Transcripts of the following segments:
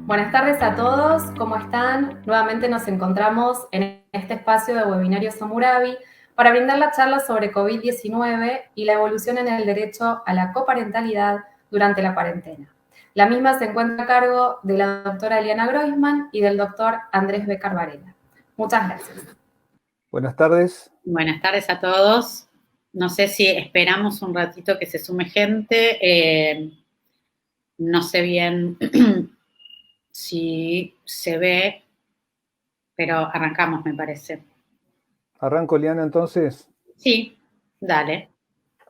Buenas tardes a todos, ¿cómo están? Nuevamente nos encontramos en este espacio de webinarios Hammurabi para brindar la charla sobre COVID-19 y la evolución en el derecho a la coparentalidad durante la cuarentena. La misma se encuentra a cargo de la doctora Eliana Groisman y del doctor Andrés Becar Varela. Muchas gracias. Buenas tardes. Buenas tardes a todos. No sé si esperamos un ratito que se sume gente. No sé bien si se ve, pero arrancamos, me parece. ¿Arranco, Eliana, entonces? Sí, dale.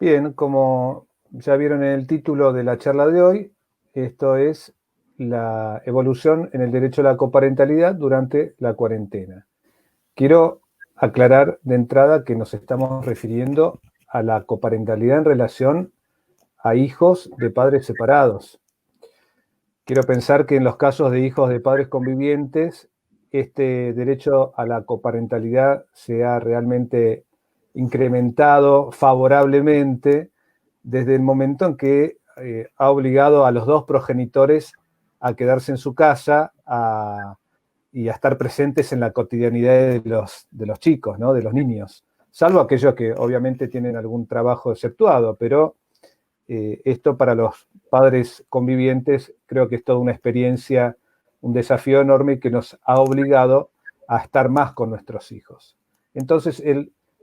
Bien, como ya vieron en el título de la charla de hoy, esto es la evolución en el derecho a la coparentalidad durante la cuarentena. Quiero aclarar de entrada que nos estamos refiriendo a la coparentalidad en relación a hijos de padres separados. Quiero pensar que en los casos de hijos de padres convivientes, este derecho a la coparentalidad se ha realmente incrementado favorablemente desde el momento en que ha obligado a los dos progenitores a quedarse en su casa y a estar presentes en la cotidianidad de los chicos, ¿no? De los niños, salvo aquellos que obviamente tienen algún trabajo exceptuado, pero esto para los padres convivientes creo que es toda una experiencia, un desafío enorme que nos ha obligado a estar más con nuestros hijos. Entonces,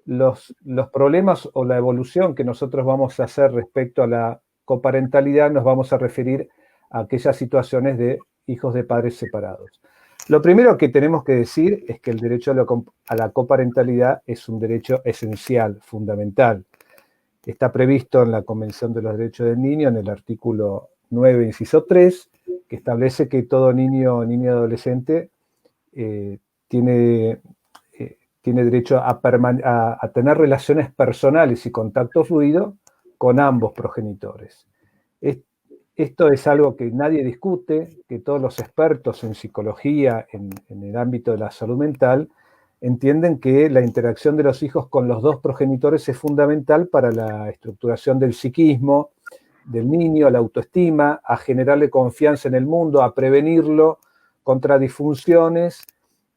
los problemas o la evolución que nosotros vamos a hacer respecto a la coparentalidad nos vamos a referir a aquellas situaciones de hijos de padres separados. Lo primero que tenemos que decir es que el derecho a la coparentalidad es un derecho esencial, fundamental. Está previsto en la Convención de los Derechos del Niño, en el artículo 9, inciso 3, que establece que todo niño o niña adolescente tiene derecho a tener relaciones personales y contacto fluido con ambos progenitores. Esto es algo que nadie discute, que todos los expertos en psicología, en el ámbito de la salud mental, entienden que la interacción de los hijos con los dos progenitores es fundamental para la estructuración del psiquismo del niño, a la autoestima, a generarle confianza en el mundo, a prevenirlo contra disfunciones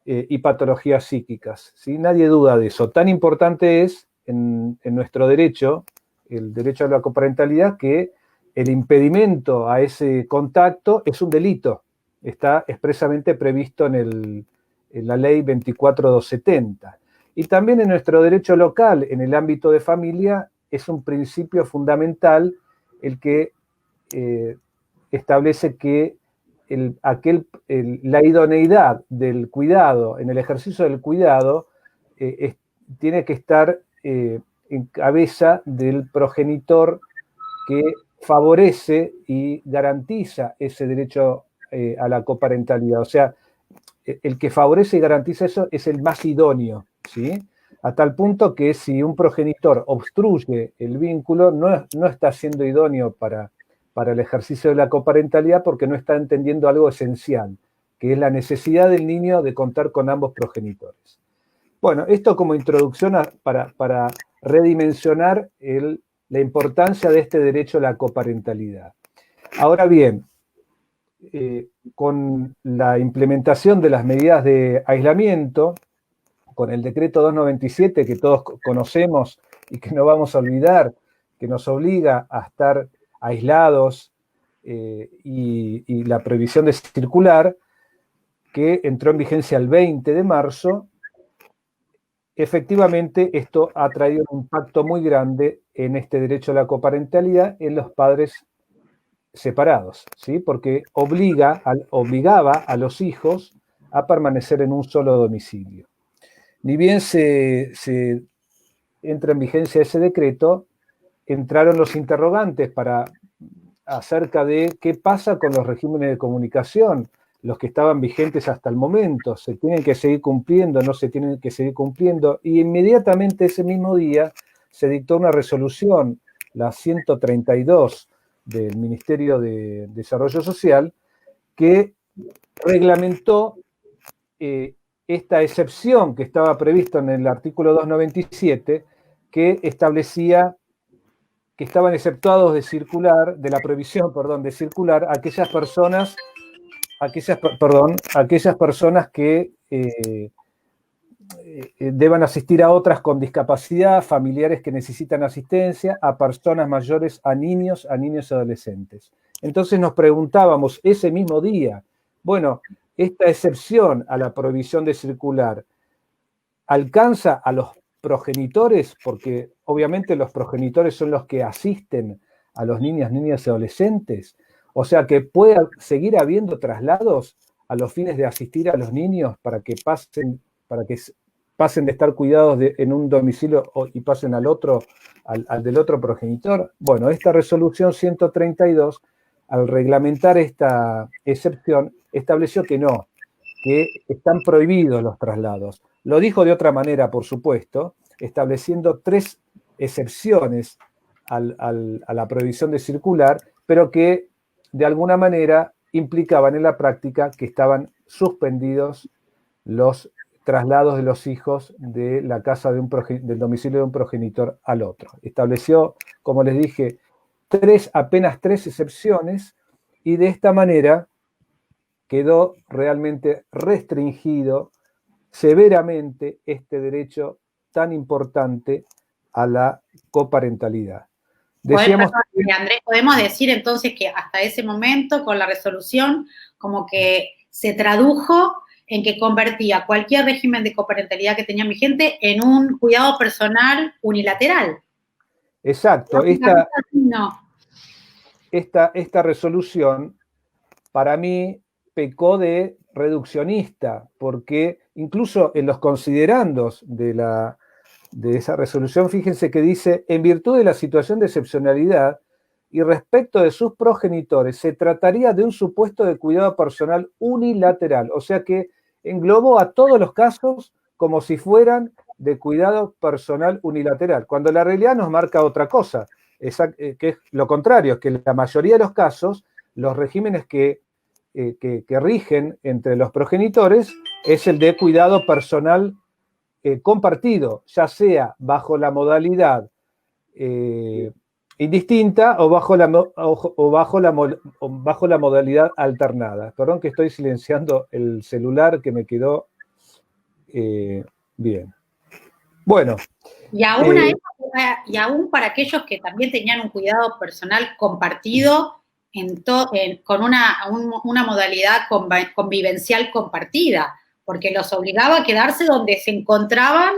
y patologías psíquicas, ¿sí? Nadie duda de eso. Tan importante es en nuestro derecho, el derecho a la coparentalidad, que el impedimento a ese contacto es un delito. Está expresamente previsto en la ley 24270. Y también en nuestro derecho local, en el ámbito de familia, es un principio fundamental el que establece que la idoneidad del cuidado, en el ejercicio del cuidado, tiene que estar en cabeza del progenitor que favorece y garantiza ese derecho a la coparentalidad. O sea, el que favorece y garantiza eso es el más idóneo, ¿sí? A tal punto que si un progenitor obstruye el vínculo, no está siendo idóneo para el ejercicio de la coparentalidad porque no está entendiendo algo esencial, que es la necesidad del niño de contar con ambos progenitores. Bueno, esto como introducción para redimensionar la importancia de este derecho a la coparentalidad. Ahora bien, con la implementación de las medidas de aislamiento, con el decreto 297 que todos conocemos y que no vamos a olvidar, que nos obliga a estar aislados y la prohibición de circular, que entró en vigencia el 20 de marzo, efectivamente esto ha traído un impacto muy grande en este derecho a la coparentalidad en los padres separados, ¿sí? Porque obligaba a los hijos a permanecer en un solo domicilio. Ni bien se entra en vigencia ese decreto, entraron los interrogantes acerca de qué pasa con los regímenes de comunicación, los que estaban vigentes hasta el momento, se tienen que seguir cumpliendo, no se tienen que seguir cumpliendo, y inmediatamente ese mismo día se dictó una resolución, la 132 del Ministerio de Desarrollo Social, que reglamentó esta excepción que estaba prevista en el artículo 297, que establecía que estaban exceptuados de la prohibición, de circular, aquellas personas aquellas personas que deban asistir a otras con discapacidad, familiares que necesitan asistencia, a personas mayores, a niños y adolescentes. Entonces nos preguntábamos ese mismo día, bueno, esta excepción a la prohibición de circular alcanza a los progenitores, porque obviamente los progenitores son los que asisten a los niños, niñas y adolescentes, o sea que pueda seguir habiendo traslados a los fines de asistir a los niños para que pasen de estar cuidados en un domicilio y pasen al otro, al del otro progenitor. Bueno, esta resolución 132, al reglamentar esta excepción, estableció que no, que están prohibidos los traslados. Lo dijo de otra manera, por supuesto, estableciendo 3 excepciones a la prohibición de circular, pero que de alguna manera implicaban en la práctica que estaban suspendidos los traslados de los hijos de la casa del domicilio de un progenitor al otro. Estableció, como les dije, apenas 3 excepciones, y de esta manera quedó realmente restringido severamente este derecho tan importante a la coparentalidad. Decíamos, Andrés, podemos decir entonces que hasta ese momento, con la resolución, como que se tradujo en que convertía cualquier régimen de coparentalidad que tenía vigente en un cuidado personal unilateral. Exacto. Esta resolución, para mí, pecó de reduccionista, porque incluso en los considerandos de esa resolución, fíjense que dice, en virtud de la situación de excepcionalidad y respecto de sus progenitores, se trataría de un supuesto de cuidado personal unilateral, o sea que englobó a todos los casos como si fueran de cuidado personal unilateral, cuando la realidad nos marca otra cosa, que es lo contrario, es que en la mayoría de los casos, los regímenes que rigen entre los progenitores es el de cuidado personal compartido, ya sea bajo la modalidad indistinta o bajo la modalidad alternada. Perdón que estoy silenciando el celular que me quedó bien. Bueno. Y aún para aquellos que también tenían un cuidado personal compartido con una modalidad convivencial compartida, porque los obligaba a quedarse donde se encontraban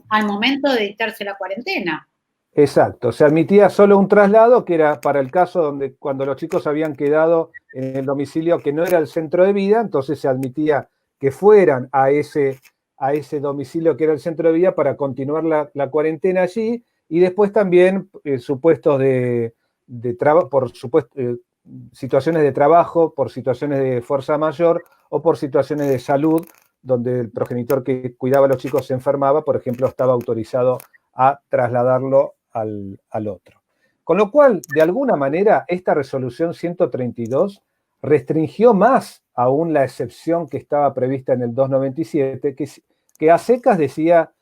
al momento de dictarse la cuarentena. Exacto, se admitía solo un traslado, que era para el caso donde cuando los chicos habían quedado en el domicilio que no era el centro de vida, entonces se admitía que fueran a ese domicilio que era el centro de vida para continuar la cuarentena allí, y después también supuestos de trabajo, por supuesto, situaciones de trabajo, por situaciones de fuerza mayor o por situaciones de salud, donde el progenitor que cuidaba a los chicos se enfermaba, por ejemplo, estaba autorizado a trasladarlo al otro. Con lo cual, de alguna manera, esta resolución 132 restringió más aún la excepción que estaba prevista en el 297, que a secas decía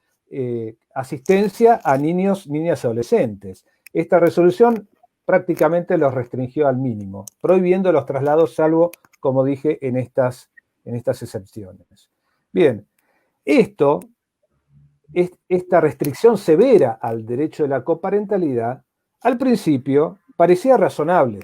asistencia a niños, niñas y adolescentes. Esta resolución prácticamente los restringió al mínimo, prohibiendo los traslados, salvo, como dije, en estas excepciones. Bien, esta restricción severa al derecho de la coparentalidad, al principio parecía razonable,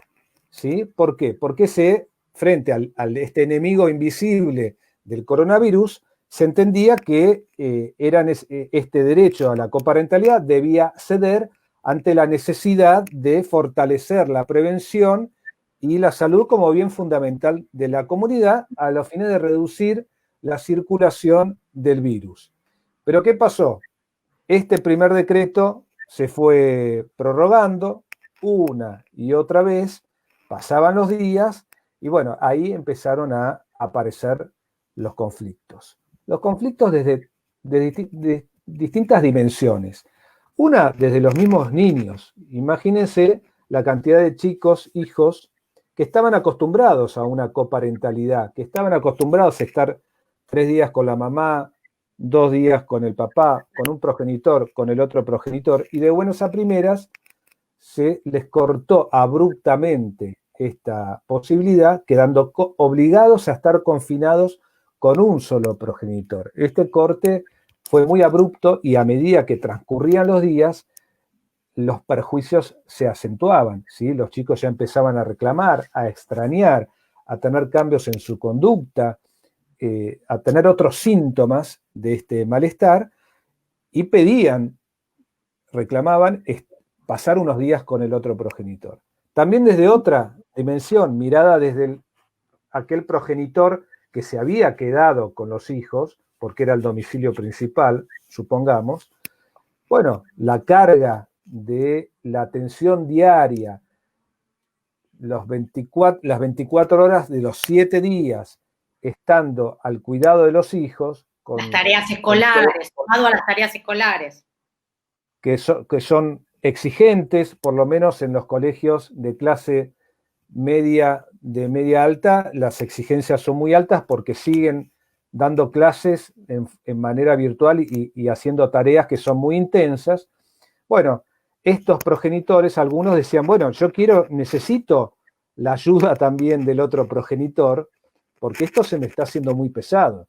¿sí? ¿Por qué? Porque frente a este enemigo invisible del coronavirus, se entendía que este derecho a la coparentalidad debía ceder ante la necesidad de fortalecer la prevención y la salud como bien fundamental de la comunidad a los fines de reducir la circulación del virus. Pero ¿qué pasó? Este primer decreto se fue prorrogando una y otra vez, pasaban los días y bueno, ahí empezaron a aparecer los conflictos. Los conflictos de distintas dimensiones. Una, desde los mismos niños. Imagínense la cantidad de chicos, hijos, que estaban acostumbrados a una coparentalidad, que estaban acostumbrados a estar 3 días con la mamá, 2 días con el papá, con un progenitor, con el otro progenitor, y de buenas a primeras se les cortó abruptamente esta posibilidad, quedando obligados a estar confinados con un solo progenitor. Este corte fue muy abrupto y a medida que transcurrían los días, los perjuicios se acentuaban, ¿sí? Los chicos ya empezaban a reclamar, a extrañar, a tener cambios en su conducta, a tener otros síntomas de este malestar y pedían, reclamaban pasar unos días con el otro progenitor. También desde otra dimensión, mirada desde aquel progenitor que se había quedado con los hijos, porque era el domicilio principal, supongamos, bueno, la carga de la atención diaria, las 24 horas de los 7 días, estando al cuidado de los hijos. Las tareas escolares, sumado a las tareas escolares. Que son exigentes, por lo menos en los colegios de clase media, de media alta, las exigencias son muy altas porque siguen dando clases en manera virtual y haciendo tareas que son muy intensas. Bueno, estos progenitores, algunos decían, bueno, yo necesito la ayuda también del otro progenitor, porque esto se me está haciendo muy pesado.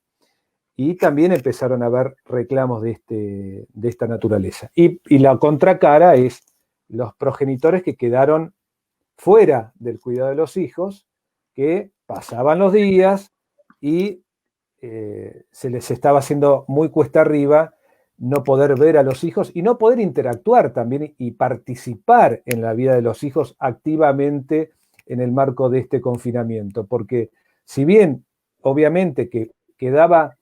Y también empezaron a haber reclamos de esta naturaleza. Y la contracara es los progenitores que quedaron fuera del cuidado de los hijos, que pasaban los días y se les estaba haciendo muy cuesta arriba no poder ver a los hijos y no poder interactuar también y participar en la vida de los hijos activamente en el marco de este confinamiento. Porque si bien, obviamente, que era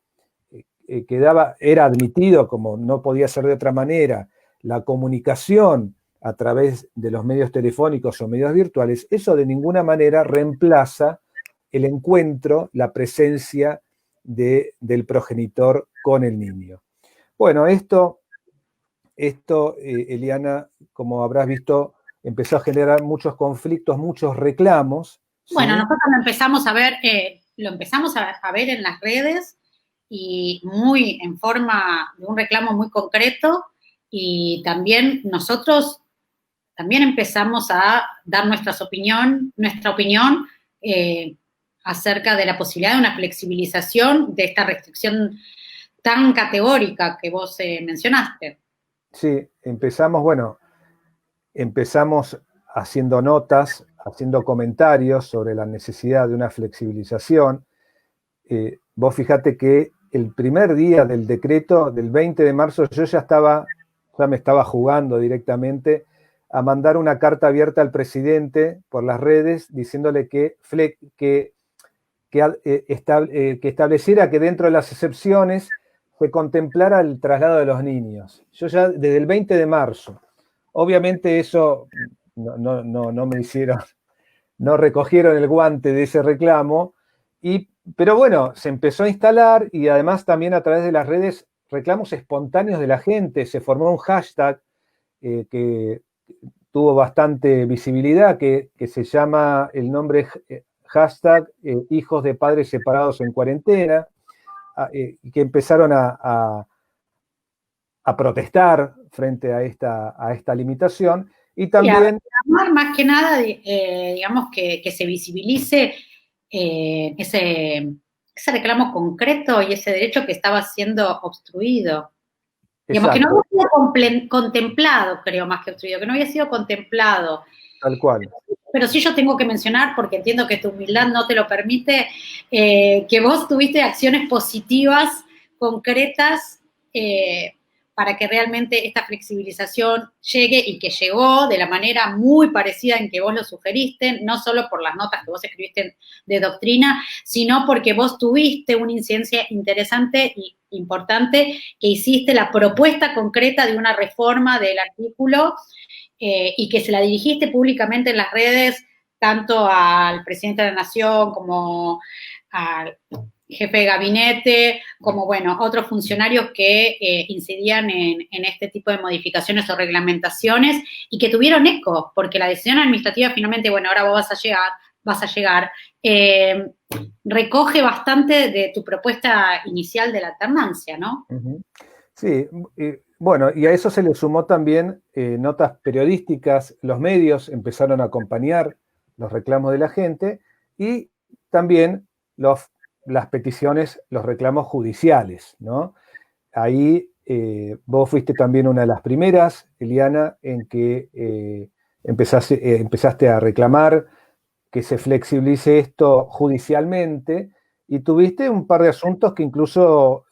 admitido, como no podía ser de otra manera, la comunicación a través de los medios telefónicos o medios virtuales, eso de ninguna manera reemplaza el encuentro, la presencia del progenitor con el niño. Bueno, esto, Eliana, como habrás visto, empezó a generar muchos conflictos, muchos reclamos. Bueno, ¿sí? nosotros lo empezamos a ver en las redes y muy en forma de un reclamo muy concreto, y también nosotros también empezamos a dar nuestra opinión acerca de la posibilidad de una flexibilización de esta restricción tan categórica que vos mencionaste. Sí, empezamos haciendo notas, haciendo comentarios sobre la necesidad de una flexibilización. Vos fíjate que el primer día del decreto, del 20 de marzo, yo ya me estaba jugando directamente a mandar una carta abierta al presidente por las redes diciéndole que estableciera que dentro de las excepciones se contemplara el traslado de los niños. Yo ya desde el 20 de marzo. Obviamente eso no me hicieron, no recogieron el guante de ese reclamo, pero bueno, se empezó a instalar y además también a través de las redes reclamos espontáneos de la gente. Se formó un hashtag que tuvo bastante visibilidad, que se llama el nombre hashtag hijos de padres separados en cuarentena, que empezaron a protestar frente a esta limitación. Y también... más que nada, digamos, que se visibilice ese reclamo concreto y ese derecho que estaba siendo obstruido. Digamos, que no había sido contemplado, creo, más que obstruido, que no había sido contemplado. Tal cual. Pero sí yo tengo que mencionar, porque entiendo que tu humildad no te lo permite, que vos tuviste acciones positivas, concretas, para que realmente esta flexibilización llegue, y que llegó de la manera muy parecida en que vos lo sugeriste, no solo por las notas que vos escribiste de doctrina, sino porque vos tuviste una incidencia interesante y importante, que hiciste la propuesta concreta de una reforma del artículo, y que se la dirigiste públicamente en las redes, tanto al presidente de la Nación como al jefe de gabinete, como, bueno, otros funcionarios que incidían en este tipo de modificaciones o reglamentaciones, y que tuvieron eco, porque la decisión administrativa finalmente, bueno, ahora vos vas a llegar, recoge bastante de tu propuesta inicial de la alternancia, ¿no? Sí, bueno, y a eso se le sumó también notas periodísticas. Los medios empezaron a acompañar los reclamos de la gente, y también las peticiones, los reclamos judiciales, ¿no? Ahí vos fuiste también una de las primeras, Eliana, en que empezaste a reclamar que se flexibilice esto judicialmente, y tuviste un par de asuntos que incluso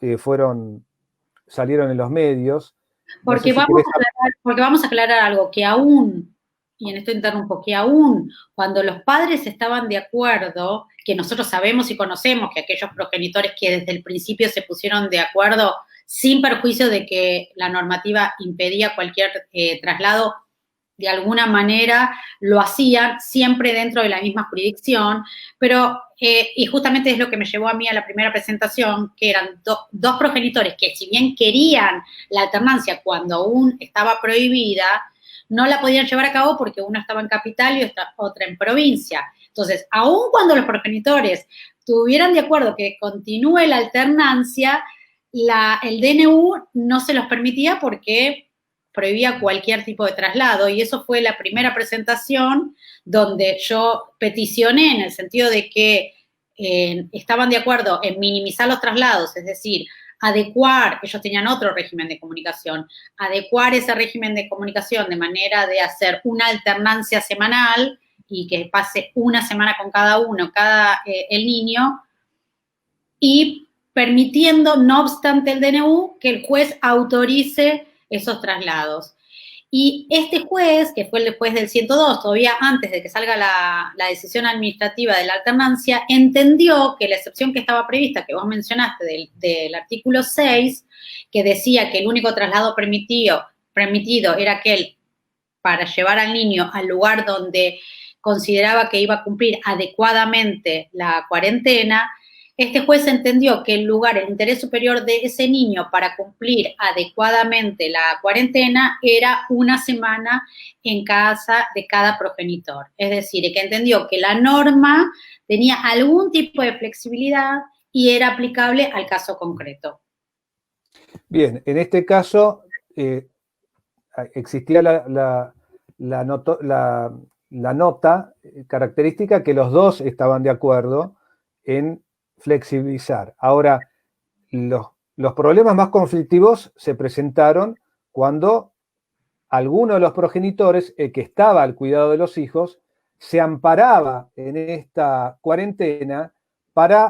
salieron en los medios. No sé Porque si vamos a aclarar algo, que aún, y en esto interrumpo, que aún cuando los padres estaban de acuerdo, que nosotros sabemos y conocemos que aquellos progenitores que desde el principio se pusieron de acuerdo sin perjuicio de que la normativa impedía cualquier traslado, de alguna manera lo hacían siempre dentro de la misma jurisdicción, pero, y justamente es lo que me llevó a mí a la primera presentación, que eran dos progenitores que si bien querían la alternancia cuando aún estaba prohibida, no la podían llevar a cabo porque una estaba en capital y otra en provincia. Entonces, aún cuando los progenitores estuvieran de acuerdo que continúe la alternancia, el DNU no se los permitía porque prohibía cualquier tipo de traslado, y eso fue la primera presentación donde yo peticioné en el sentido de que estaban de acuerdo en minimizar los traslados, es decir, adecuar, ellos tenían otro régimen de comunicación, adecuar ese régimen de comunicación de manera de hacer una alternancia semanal y que pase una semana con cada uno, el niño, y permitiendo, no obstante el DNU, que el juez autorice esos traslados. Y este juez, que fue el juez del 102, todavía antes de que salga la decisión administrativa de la alternancia, entendió que la excepción que estaba prevista, que vos mencionaste del artículo 6, que decía que el único traslado permitido era aquel para llevar al niño al lugar donde consideraba que iba a cumplir adecuadamente la cuarentena, este juez entendió que el interés superior de ese niño para cumplir adecuadamente la cuarentena era una semana en casa de cada progenitor. Es decir, que entendió que la norma tenía algún tipo de flexibilidad y era aplicable al caso concreto. Bien, en este caso existía la nota característica que los dos estaban de acuerdo en flexibilizar. Ahora, los problemas más conflictivos se presentaron cuando alguno de los progenitores, el que estaba al cuidado de los hijos, se amparaba en esta cuarentena para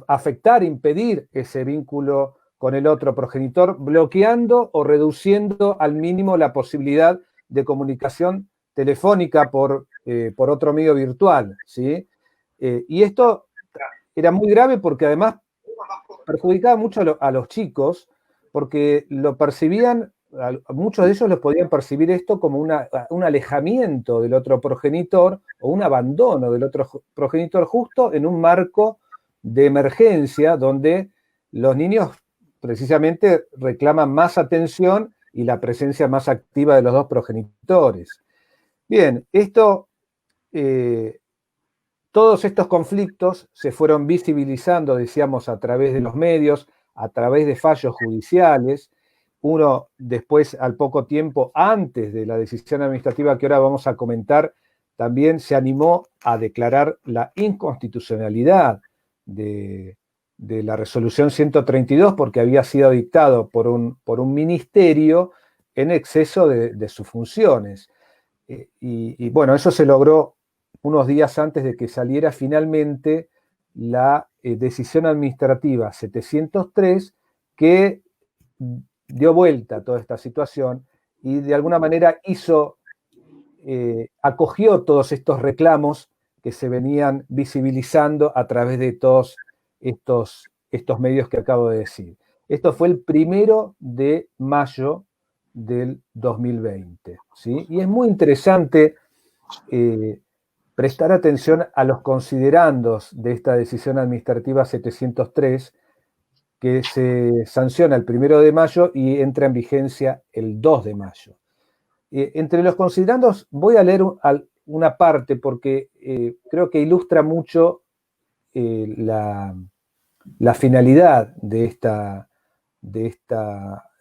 afectar, impedir ese vínculo con el otro progenitor, bloqueando o reduciendo al mínimo la posibilidad de comunicación telefónica por otro medio virtual, ¿sí? Y esto era muy grave porque además perjudicaba mucho a los chicos, porque lo percibían, muchos de ellos los podían percibir esto como un alejamiento del otro progenitor o un abandono del otro progenitor justo en un marco de emergencia donde los niños precisamente reclaman más atención y la presencia más activa de los dos progenitores. Bien, todos estos conflictos se fueron visibilizando, decíamos, a través de los medios, a través de fallos judiciales. Uno después, al poco tiempo, antes de la decisión administrativa que ahora vamos a comentar, también se animó a declarar la inconstitucionalidad de la resolución 132 porque había sido dictado por un ministerio en exceso de sus funciones. Y bueno, eso se logró unos días antes de que saliera finalmente la decisión administrativa 703 que dio vuelta a toda esta situación y de alguna manera acogió todos estos reclamos que se venían visibilizando a través de todos estos medios que acabo de decir. Esto fue el 1 de mayo del 2020, ¿sí? Y es muy interesante prestar atención a los considerandos de esta decisión administrativa 703 que se sanciona el 1 de mayo y entra en vigencia el 2 de mayo. Entre los considerandos voy a leer una parte porque creo que ilustra mucho la finalidad de esta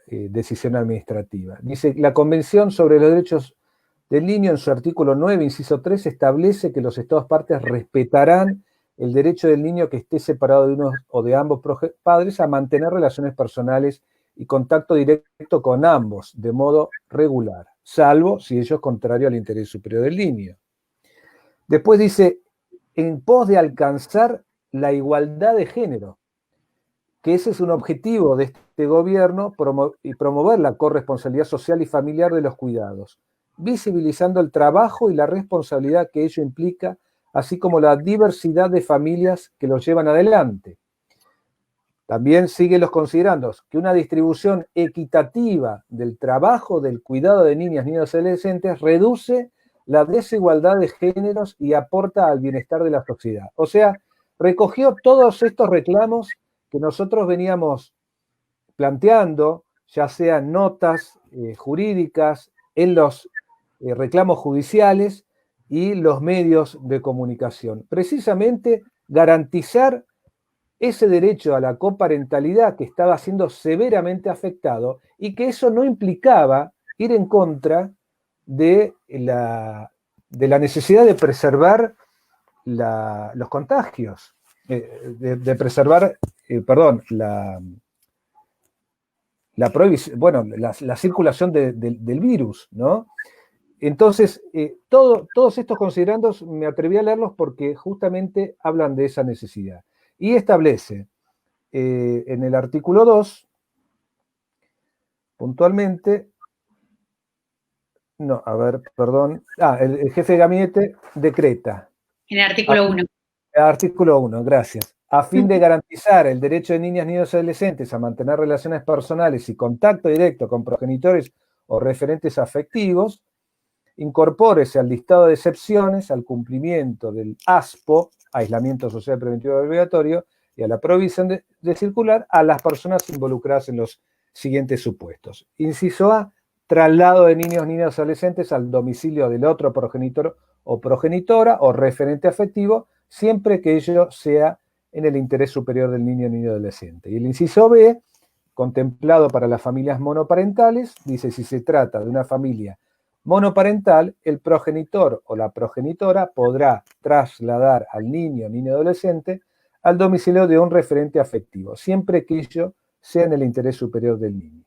decisión administrativa. Dice, la Convención sobre los Derechos del niño, en su artículo 9, inciso 3, establece que los Estados partes respetarán el derecho del niño que esté separado de uno o de ambos padres a mantener relaciones personales y contacto directo con ambos de modo regular, salvo si ello es contrario al interés superior del niño. Después dice, en pos de alcanzar la igualdad de género, que ese es un objetivo de este gobierno y promover la corresponsabilidad social y familiar de los cuidados, visibilizando el trabajo y la responsabilidad que ello implica, así como la diversidad de familias que los llevan adelante. También sigue los considerando que una distribución equitativa del trabajo del cuidado de niñas, niños y adolescentes reduce la desigualdad de géneros y aporta al bienestar de la sociedad. O sea, recogió todos estos reclamos que nosotros veníamos planteando, ya sean notas jurídicas, en los reclamos judiciales y los medios de comunicación. Precisamente garantizar ese derecho a la coparentalidad que estaba siendo severamente afectado y que eso no implicaba ir en contra de la necesidad de preservar los contagios, de preservar, la circulación del virus, ¿no? Entonces, todos estos considerandos me atreví a leerlos porque justamente hablan de esa necesidad. Y establece en el artículo 2, puntualmente, el jefe de gabinete decreta. En el artículo 1. Artículo 1, gracias. A fin de garantizar el derecho de niñas, niños y adolescentes a mantener relaciones personales y contacto directo con progenitores o referentes afectivos, incorpórese al listado de excepciones al cumplimiento del ASPO, aislamiento social preventivo obligatorio, y a la prohibición de circular a las personas involucradas en los siguientes supuestos. Inciso A, traslado de niños, niñas y adolescentes al domicilio del otro progenitor o progenitora o referente afectivo, siempre que ello sea en el interés superior del niño, niño y adolescente. Y el inciso B, contemplado para las familias monoparentales, dice, si se trata de una familia monoparental, el progenitor o la progenitora podrá trasladar al niño, niño y adolescente al domicilio de un referente afectivo, siempre que ello sea en el interés superior del niño.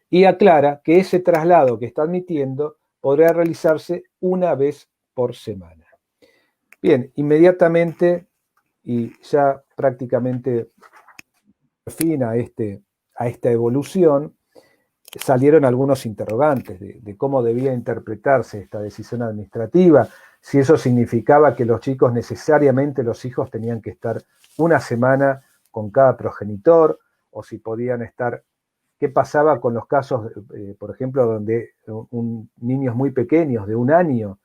Y aclara que ese traslado que está admitiendo podrá realizarse una vez por semana. Bien, inmediatamente y ya prácticamente fin a esta evolución, salieron algunos interrogantes de cómo debía interpretarse esta decisión administrativa, si eso significaba que los chicos necesariamente, los hijos tenían que estar una semana con cada progenitor, o si podían estar, qué pasaba con los casos, por ejemplo, donde niños muy pequeños, de 1 año,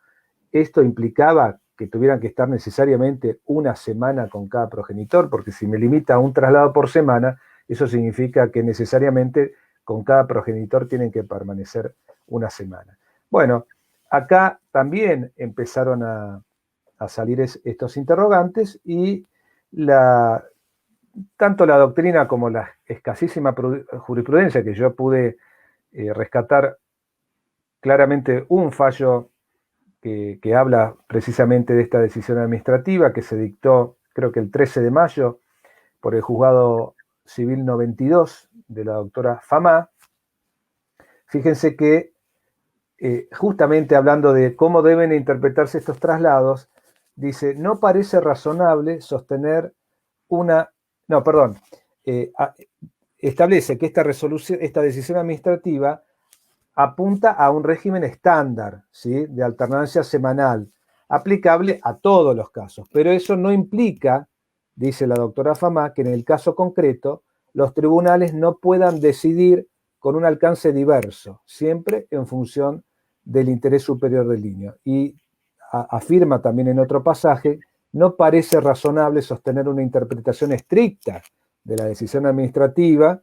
esto implicaba que tuvieran que estar necesariamente una semana con cada progenitor, porque si me limita a un traslado por semana, eso significa que necesariamente con cada progenitor tienen que permanecer una semana. Bueno, acá también empezaron a salir estos interrogantes y tanto la doctrina como la escasísima jurisprudencia que yo pude rescatar claramente un fallo que habla precisamente de esta decisión administrativa que se dictó, creo que el 13 de mayo, por el Juzgado Civil 92 de la doctora Famá. Fíjense que justamente hablando de cómo deben interpretarse estos traslados, dice, no parece razonable sostener establece que esta decisión administrativa apunta a un régimen estándar, ¿sí?, de alternancia semanal, aplicable a todos los casos, pero eso no implica, dice la doctora Famá, que en el caso concreto los tribunales no puedan decidir con un alcance diverso, siempre en función del interés superior del niño. Y afirma también en otro pasaje, no parece razonable sostener una interpretación estricta de la decisión administrativa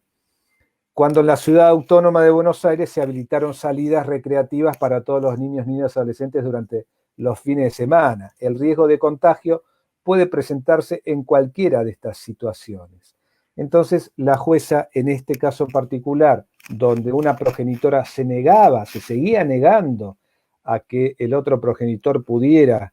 cuando en la ciudad autónoma de Buenos Aires se habilitaron salidas recreativas para todos los niños, niñas y adolescentes durante los fines de semana. El riesgo de contagio puede presentarse en cualquiera de estas situaciones. Entonces, la jueza, en este caso particular, donde una progenitora se seguía negando a que el otro progenitor pudiera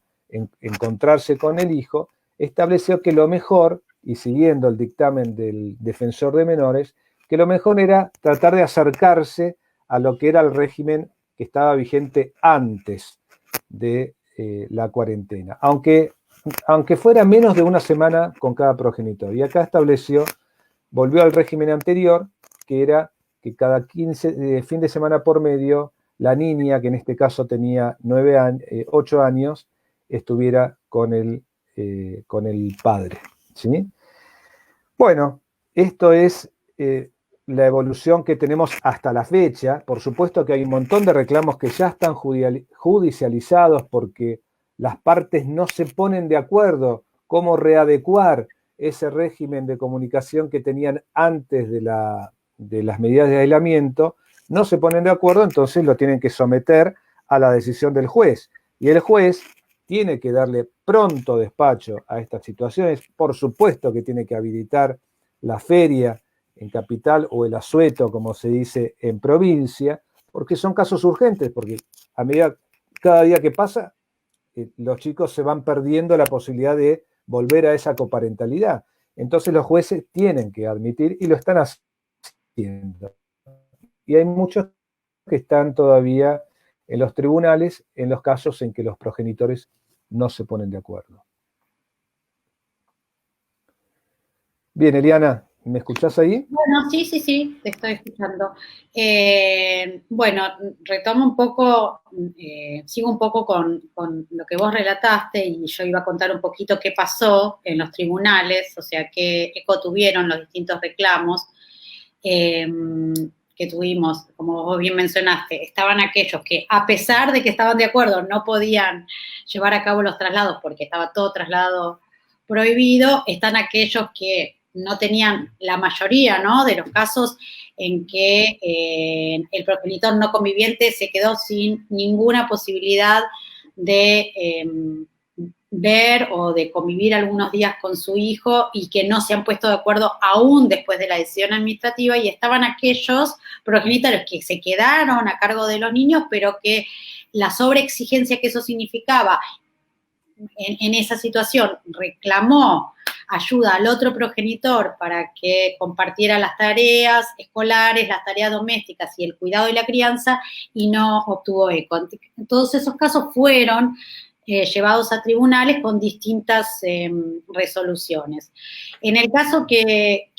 encontrarse con el hijo, estableció que lo mejor, y siguiendo el dictamen del defensor de menores, que lo mejor era tratar de acercarse a lo que era el régimen que estaba vigente antes de la cuarentena, aunque fuera menos de una semana con cada progenitor. Y acá volvió al régimen anterior, que era que cada fin de semana por medio, la niña, que en este caso tenía 8 años, estuviera con el padre, ¿sí? Bueno, esto es la evolución que tenemos hasta la fecha. Por supuesto que hay un montón de reclamos que ya están judicializados porque las partes no se ponen de acuerdo cómo readecuar ese régimen de comunicación que tenían antes de las medidas de aislamiento, no se ponen de acuerdo, entonces lo tienen que someter a la decisión del juez. Y el juez tiene que darle pronto despacho a estas situaciones. Por supuesto que tiene que habilitar la feria en capital o el asueto, como se dice en provincia, porque son casos urgentes, porque cada día que pasa, los chicos se van perdiendo la posibilidad de volver a esa coparentalidad. Entonces los jueces tienen que admitir y lo están haciendo. Y hay muchos que están todavía en los tribunales en los casos en que los progenitores no se ponen de acuerdo. Bien, Eliana, ¿me escuchás ahí? Bueno, sí, te estoy escuchando. Bueno, retomo un poco, sigo un poco con lo que vos relataste y yo iba a contar un poquito qué pasó en los tribunales, o sea, qué eco tuvieron los distintos reclamos que tuvimos, como vos bien mencionaste. Estaban aquellos que, a pesar de que estaban de acuerdo, no podían llevar a cabo los traslados porque estaba todo traslado prohibido. Están aquellos que no tenían la mayoría, ¿no?, de los casos en que el progenitor no conviviente se quedó sin ninguna posibilidad de ver o de convivir algunos días con su hijo y que no se han puesto de acuerdo aún después de la decisión administrativa, y estaban aquellos progenitores que se quedaron a cargo de los niños, pero que la sobreexigencia que eso significaba en esa situación reclamó ayuda al otro progenitor para que compartiera las tareas escolares, las tareas domésticas y el cuidado y la crianza, y no obtuvo eco. Todos esos casos fueron llevados a tribunales con distintas resoluciones. En el caso que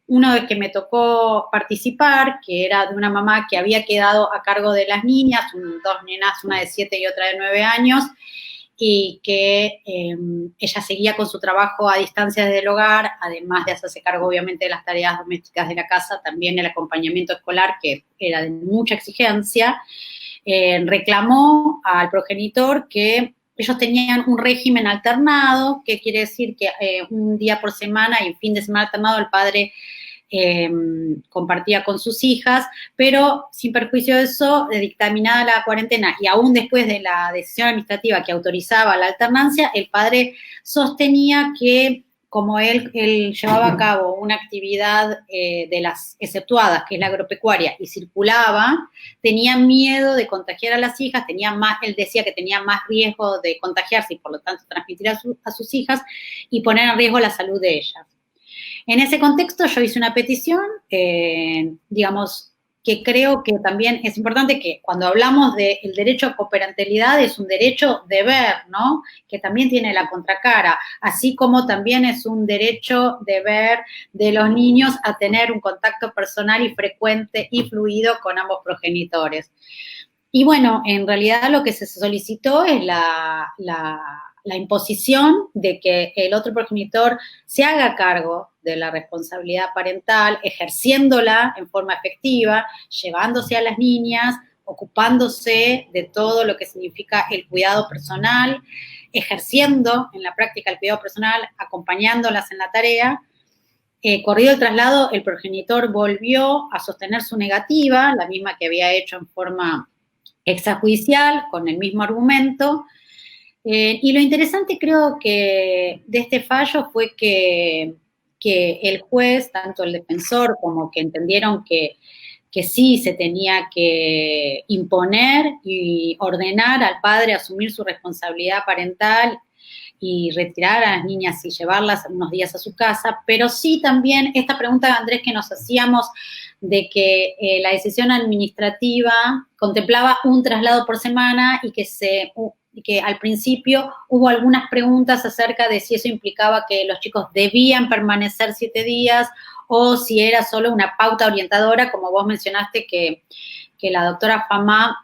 uno de que me tocó participar, que era de una mamá que había quedado a cargo de las niñas, dos nenas, una de 7 y otra de 9 años, y que ella seguía con su trabajo a distancia desde el hogar, además de hacerse cargo obviamente de las tareas domésticas de la casa, también el acompañamiento escolar, que era de mucha exigencia. Reclamó al progenitor que ellos tenían un régimen alternado, que quiere decir que un día por semana y un fin de semana alternado el padre compartía con sus hijas, pero sin perjuicio de eso, dictaminada la cuarentena y aún después de la decisión administrativa que autorizaba la alternancia, el padre sostenía que como él llevaba a cabo una actividad de las exceptuadas, que es la agropecuaria, y circulaba, tenía miedo de contagiar a las hijas, él decía que tenía más riesgo de contagiarse y por lo tanto transmitir a sus hijas y poner en riesgo la salud de ellas. En ese contexto yo hice una petición, digamos, que creo que también es importante, que cuando hablamos del derecho a coparentalidad es un derecho deber, ¿no?, que también tiene la contracara, así como también es un derecho deber de los niños a tener un contacto personal y frecuente y fluido con ambos progenitores. Y bueno, en realidad lo que se solicitó es la imposición de que el otro progenitor se haga cargo de la responsabilidad parental, ejerciéndola en forma efectiva, llevándose a las niñas, ocupándose de todo lo que significa el cuidado personal, ejerciendo en la práctica el cuidado personal, acompañándolas en la tarea. Corrido el traslado, el progenitor volvió a sostener su negativa, la misma que había hecho en forma extrajudicial, con el mismo argumento. Y lo interesante, creo que de este fallo fue que el juez, tanto el defensor como que entendieron que que sí se tenía que imponer y ordenar al padre asumir su responsabilidad parental y retirar a las niñas y llevarlas unos días a su casa, pero sí también esta pregunta, Andrés, que nos hacíamos de que la decisión administrativa contemplaba un traslado por semana y que al principio hubo algunas preguntas acerca de si eso implicaba que los chicos debían permanecer 7 días o si era solo una pauta orientadora, como vos mencionaste que la doctora Famá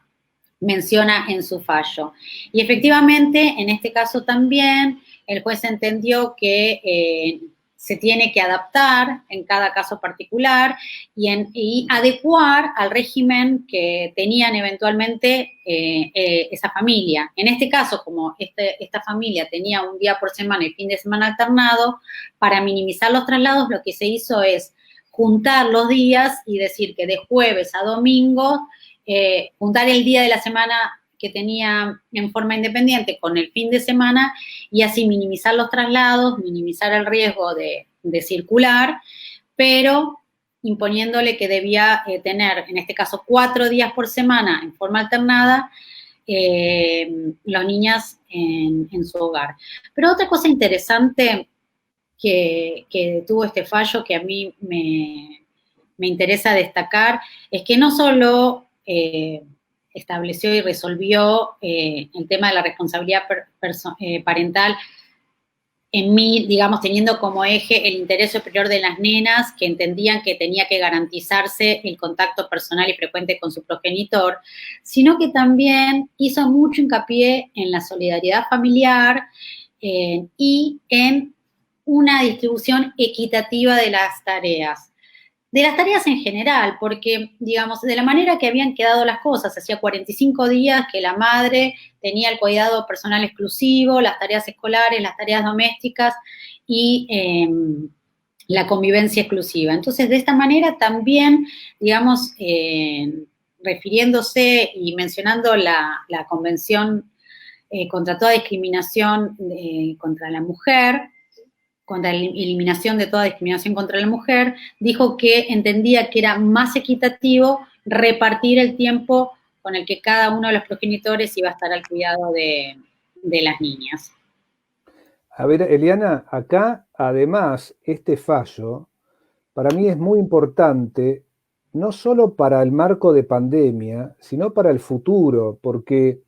menciona en su fallo. Y efectivamente, en este caso también, el juez entendió que se tiene que adaptar en cada caso particular y adecuar al régimen que tenían eventualmente esa familia. En este caso, como esta familia tenía un día por semana y fin de semana alternado, para minimizar los traslados, lo que se hizo es juntar los días y decir que de jueves a domingo, juntar el día de la semana que tenía en forma independiente con el fin de semana y así minimizar los traslados, minimizar el riesgo de circular, pero imponiéndole que debía tener, en este caso, 4 días por semana en forma alternada, las niñas en su hogar. Pero otra cosa interesante que tuvo este fallo que a mí me interesa destacar es que no solo estableció y resolvió el tema de la responsabilidad parental en mí, digamos, teniendo como eje el interés superior de las nenas que entendían que tenía que garantizarse el contacto personal y frecuente con su progenitor, sino que también hizo mucho hincapié en la solidaridad familiar y en una distribución equitativa de las tareas. De las tareas en general, porque, digamos, de la manera que habían quedado las cosas, hacía 45 días que la madre tenía el cuidado personal exclusivo, las tareas escolares, las tareas domésticas y la convivencia exclusiva. Entonces, de esta manera también, digamos, refiriéndose y mencionando la Convención contra toda discriminación contra la mujer, contra la eliminación de toda discriminación contra la mujer, dijo que entendía que era más equitativo repartir el tiempo con el que cada uno de los progenitores iba a estar al cuidado de las niñas. A ver, Eliana, acá además este fallo para mí es muy importante, no solo para el marco de pandemia, sino para el futuro, porque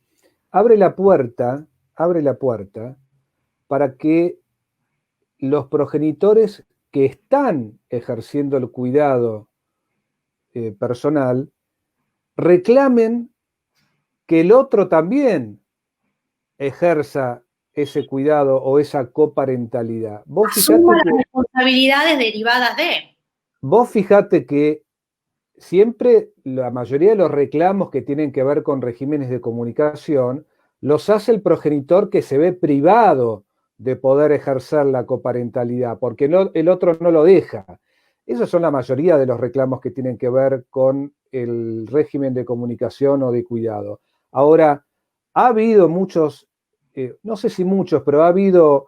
abre la puerta para que los progenitores que están ejerciendo el cuidado personal reclamen que el otro también ejerza ese cuidado o esa coparentalidad. Asuma las responsabilidades derivadas de. Vos fijate que siempre la mayoría de los reclamos que tienen que ver con regímenes de comunicación los hace el progenitor que se ve privado de poder ejercer la coparentalidad, porque el otro no lo deja. Esos son la mayoría de los reclamos que tienen que ver con el régimen de comunicación o de cuidado. Ahora, ha habido muchos, no sé si muchos, pero ha habido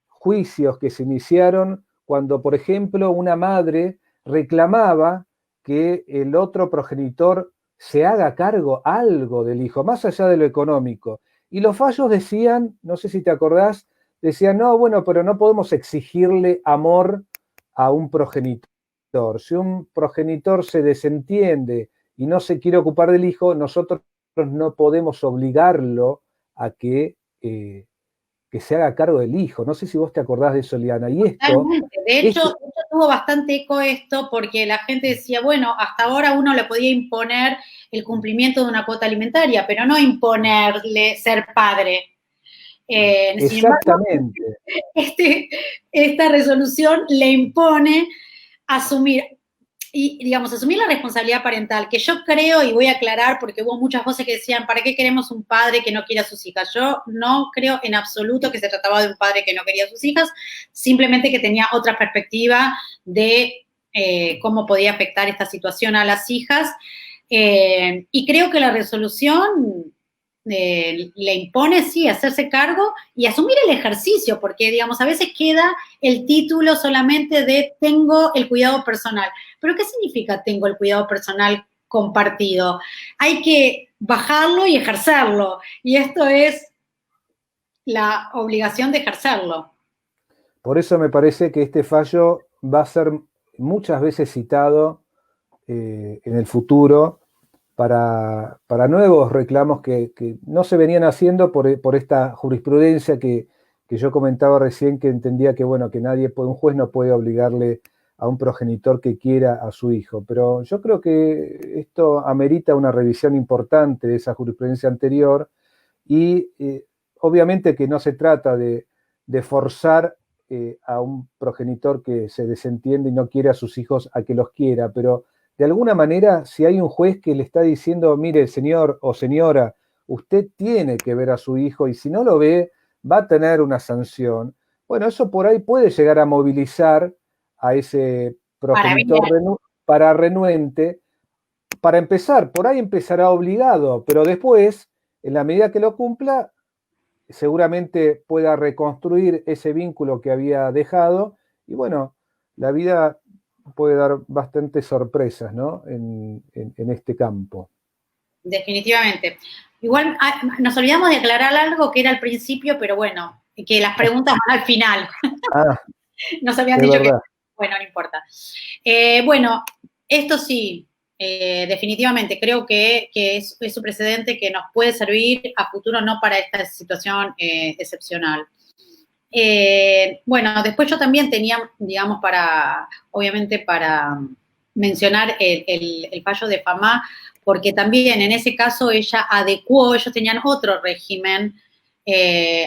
juicios que se iniciaron cuando, por ejemplo, una madre reclamaba que el otro progenitor se haga cargo algo del hijo, más allá de lo económico. Y los fallos decían, no sé si te acordás, decían, no, bueno, pero no podemos exigirle amor a un progenitor. Si un progenitor se desentiende y no se quiere ocupar del hijo, nosotros no podemos obligarlo a que se haga cargo del hijo. No sé si vos te acordás de eso, Liana. Y esto, de hecho, tuvo bastante eco esto porque la gente decía, bueno, hasta ahora uno le podía imponer el cumplimiento de una cuota alimentaria, pero no imponerle ser padre. Exactamente. Esta resolución le impone asumir, y digamos, asumir la responsabilidad parental, que yo creo, y voy a aclarar porque hubo muchas voces que decían, ¿para qué queremos un padre que no quiere a sus hijas? Yo no creo en absoluto que se trataba de un padre que no quería a sus hijas, simplemente que tenía otra perspectiva de cómo podía afectar esta situación a las hijas, y creo que la resolución le impone, sí, hacerse cargo y asumir el ejercicio, porque, digamos, a veces queda el título solamente de tengo el cuidado personal. Pero ¿qué significa tengo el cuidado personal compartido? Hay que bajarlo y ejercerlo, y esto es la obligación de ejercerlo. Por eso me parece que este fallo va a ser muchas veces citado en el futuro para nuevos reclamos que no se venían haciendo por esta jurisprudencia que yo comentaba recién, que entendía que, bueno, que un juez no puede obligarle a un progenitor que quiera a su hijo. Pero yo creo que esto amerita una revisión importante de esa jurisprudencia anterior y obviamente que no se trata de forzar a un progenitor que se desentiende y no quiere a sus hijos a que los quiera, pero de alguna manera, si hay un juez que le está diciendo, mire, señor o señora, usted tiene que ver a su hijo y si no lo ve, va a tener una sanción. Bueno, eso por ahí puede llegar a movilizar a ese progenitor para renuente. Para empezar, por ahí empezará obligado, pero después, en la medida que lo cumpla, seguramente pueda reconstruir ese vínculo que había dejado y bueno, la vida puede dar bastantes sorpresas, ¿no? en este campo. Definitivamente. Igual nos olvidamos de aclarar algo que era al principio, pero bueno, que las preguntas van al final. Ah, Nos habían dicho verdad. Bueno, no importa. Bueno, esto sí, definitivamente creo que es un precedente que nos puede servir a futuro, no para esta situación excepcional. Bueno, después yo también tenía, digamos, obviamente para mencionar el fallo de Famá, porque también en ese caso ella adecuó, ellos tenían otro régimen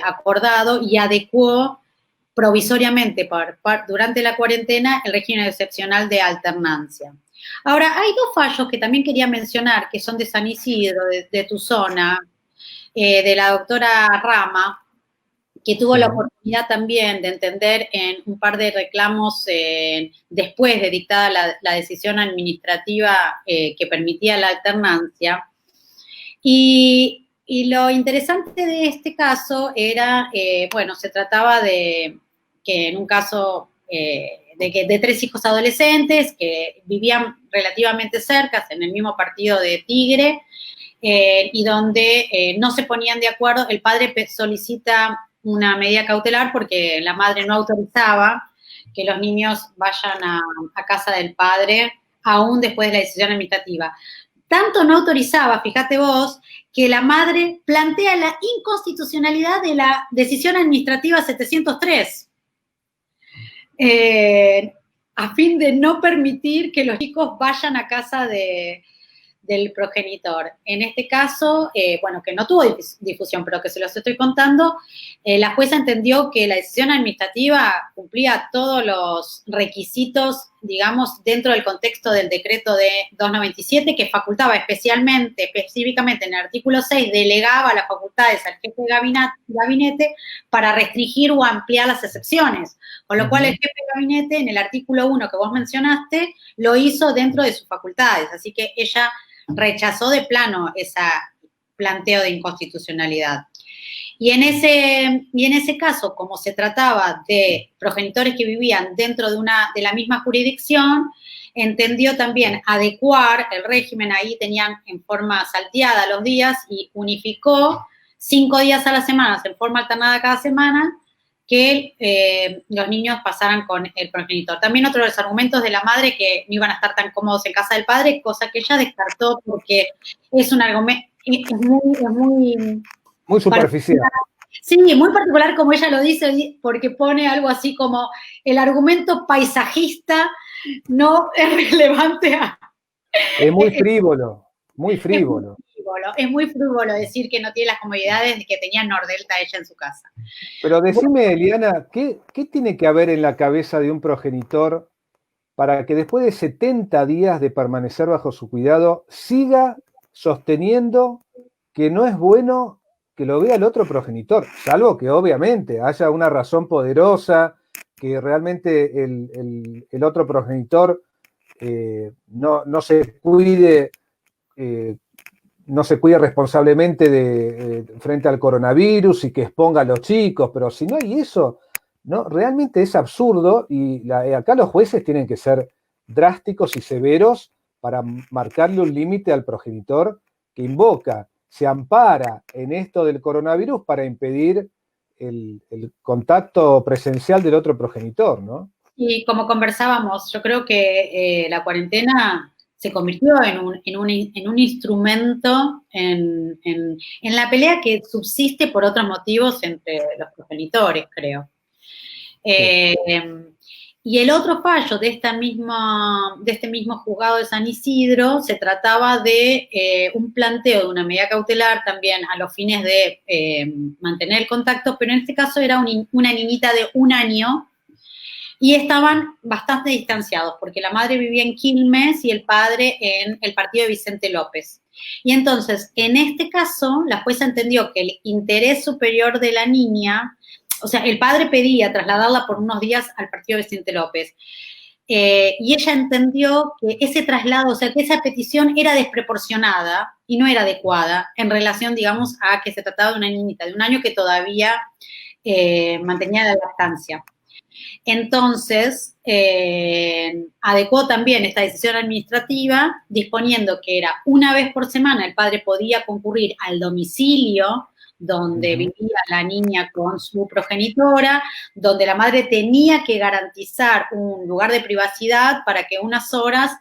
acordado y adecuó provisoriamente durante la cuarentena el régimen excepcional de alternancia. Ahora, hay dos fallos que también quería mencionar, que son de San Isidro, de tu zona, de la doctora Rama, que tuvo la oportunidad también de entender en un par de reclamos después de dictada la decisión administrativa que permitía la alternancia. Y lo interesante de este caso era, bueno, se trataba de que en un caso de 3 hijos adolescentes que vivían relativamente cerca, en el mismo partido de Tigre, y donde no se ponían de acuerdo, el padre solicita una medida cautelar porque la madre no autorizaba que los niños vayan a casa del padre, aún después de la decisión administrativa. Tanto no autorizaba, fíjate vos, que la madre plantea la inconstitucionalidad de la decisión administrativa 703, a fin de no permitir que los chicos vayan a casa del progenitor. En este caso, bueno, que no tuvo difusión, pero que se los estoy contando, la jueza entendió que la decisión administrativa cumplía todos los requisitos, digamos, dentro del contexto del decreto de 297, que facultaba específicamente en el artículo 6, delegaba las facultades al jefe de gabinete para restringir o ampliar las excepciones, con lo cual el jefe de gabinete, en el artículo 1 que vos mencionaste, lo hizo dentro de sus facultades, así que ella rechazó de plano ese planteo de inconstitucionalidad. Y en ese caso, como se trataba de progenitores que vivían dentro de la misma jurisdicción, entendió también adecuar el régimen, ahí tenían en forma salteada los días y unificó 5 días a la semana, en forma alternada cada semana, que los niños pasaran con el progenitor. También otro de los argumentos de la madre que no iban a estar tan cómodos en casa del padre, cosa que ella descartó porque es un argumento, es muy superficial. Sí, muy particular como ella lo dice, porque pone algo así como el argumento paisajista no es relevante a... Es muy frívolo, muy frívolo. Es muy frívolo decir que no tiene las comodidades que tenía Nordelta ella en su casa. Pero decime, Eliana, ¿qué tiene que haber en la cabeza de un progenitor para que después de 70 días de permanecer bajo su cuidado siga sosteniendo que no es bueno que lo vea el otro progenitor? Salvo que obviamente haya una razón poderosa, que realmente el otro progenitor no se cuide no se cuide responsablemente frente al coronavirus y que exponga a los chicos, pero si no hay eso, ¿no? Realmente es absurdo y acá los jueces tienen que ser drásticos y severos para marcarle un límite al progenitor que invoca, se ampara en esto del coronavirus para impedir el contacto presencial del otro progenitor, ¿no? Y como conversábamos, yo creo que la cuarentena se convirtió en un instrumento en la pelea que subsiste por otros motivos entre los progenitores, creo. Sí. Y el otro fallo de este mismo juzgado de San Isidro se trataba de un planteo de una medida cautelar también a los fines de mantener el contacto, pero en este caso era una niñita de 1 año y estaban bastante distanciados porque la madre vivía en Quilmes y el padre en el partido de Vicente López. Y entonces, en este caso, la jueza entendió que el interés superior de la niña, o sea, el padre pedía trasladarla por unos días al partido de Vicente López. Y ella entendió que ese traslado, o sea, que esa petición era desproporcionada y no era adecuada en relación, digamos, a que se trataba de una niñita de 1 año que todavía mantenía la lactancia. Entonces, adecuó también esta decisión administrativa, disponiendo que era 1 vez por semana el padre podía concurrir al domicilio donde vivía la niña con su progenitora, donde la madre tenía que garantizar un lugar de privacidad para que unas horas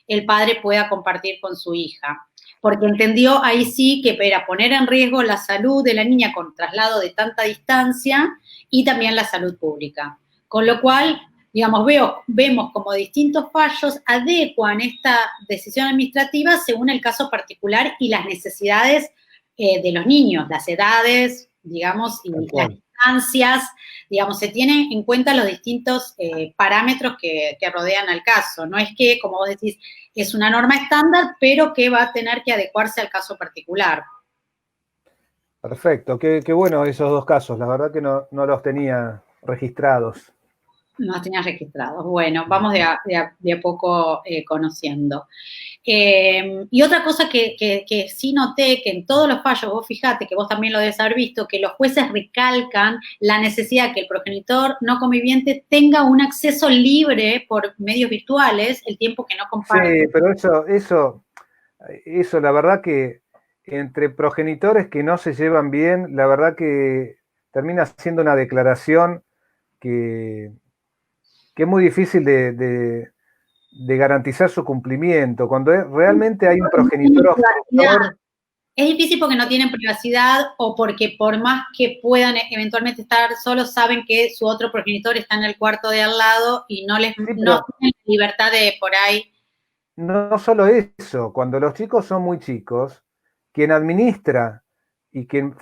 el padre pueda compartir con su hija. Porque entendió ahí sí que era poner en riesgo la salud de la niña con traslado de tanta distancia y también la salud pública. Con lo cual, digamos, vemos como distintos fallos adecuan esta decisión administrativa según el caso particular y las necesidades de los niños, las edades, digamos, y las distancias, digamos, se tienen en cuenta los distintos parámetros que rodean al caso. No es que, como vos decís, es una norma estándar, pero que va a tener que adecuarse al caso particular. Perfecto, qué bueno esos 2 casos, la verdad que no los tenía registrados. No los tenías registrados. Bueno, vamos de a poco conociendo. Y otra cosa que sí noté, que en todos los fallos, vos fijate, que vos también lo debes haber visto, que los jueces recalcan la necesidad que el progenitor no conviviente tenga un acceso libre por medios virtuales el tiempo que no comparte. Sí, pero eso la verdad que entre progenitores que no se llevan bien, la verdad que termina siendo una declaración que es muy difícil de garantizar su cumplimiento. Cuando realmente hay un progenitor obstructor. Es difícil porque no tienen privacidad o porque por más que puedan eventualmente estar solos, saben que su otro progenitor está en el cuarto de al lado y no tienen libertad de por ahí. No solo eso, cuando los chicos son muy chicos, quien administra y quien